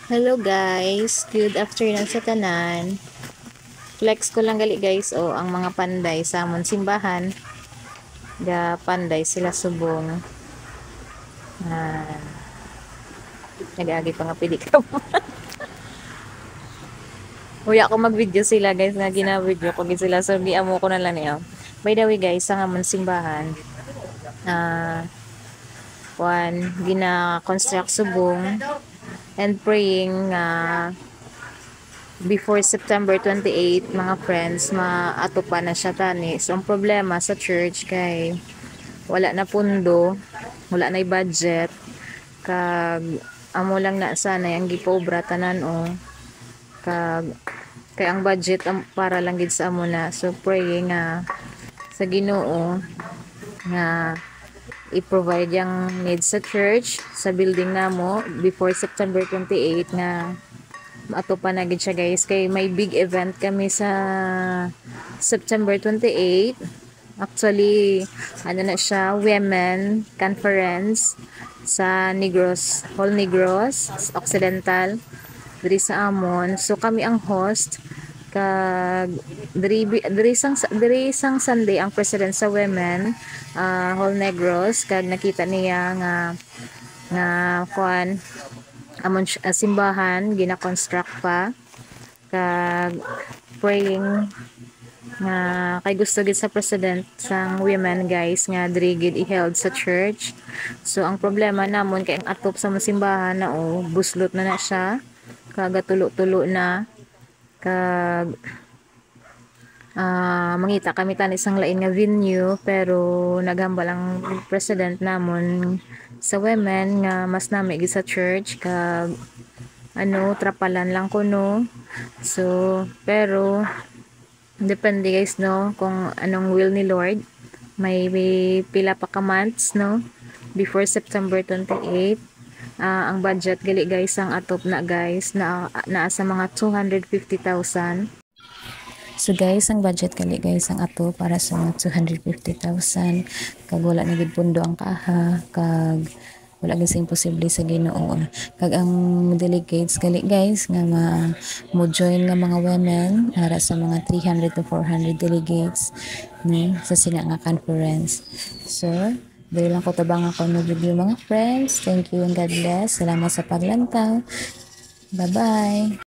Hello guys, good afternoon sa tanan. Flex ko lang gali guys ang mga panday sa amon simbahan. Ga panday sila subong. Ah, nag-agi pa nga pili ka. Uya ako mag-video sila guys nga gina-video ko gid sila so giamo ko na lang niya. By the way guys, sa amon simbahan gina-construct subong and praying before September 28 mga friends maato pa na siya tani. So ang problema sa church kay wala na pundo, wala na budget kag amo lang na sana yang gipobra tanan kag kay ang budget para lang gid sa amo na. So praying nga sa Ginoo nga i-provide yung needs sa church sa building namo before September 28 nga ato pa na gid siya guys kay may big event kami sa September 28. Actually ano na siya, women conference sa Negros, Hall Negros Occidental diri sa amon. So kami ang host kag diri sang Sunday ang president sa women Hall Negros kag nakita niya nga kuan amon simbahan gina-construct pa kag praying nga kay gusto gid sa president sang women guys nga diri gid i-held sa church. So ang problema namon kay ang atop sa simbahan na buslot na siya kag tulo-tulo na kag mangita kami tan isang lain nga venue pero naghambal ang president namon sa women nga mas nami gid sa church kag trapalan lang kuno. So pero depende guys kung anong will ni Lord. May pila pa ka months before September 28. Ang budget gali guys ang atop na guys naa sa mga 250,000. So guys, ang budget gali guys ang ato para sa mga 250,000 kag wala na gid pundo ang kaha kag wala gid sa imposible sa Ginoo kag ang delegates gali guys nga mo join nga mga women para sa mga 300 to 400 delegates sa sina nga conference. So dili lang ko tabang ako no video mga friends. Thank you and God bless. Salamat sa paglantaw. Bye bye.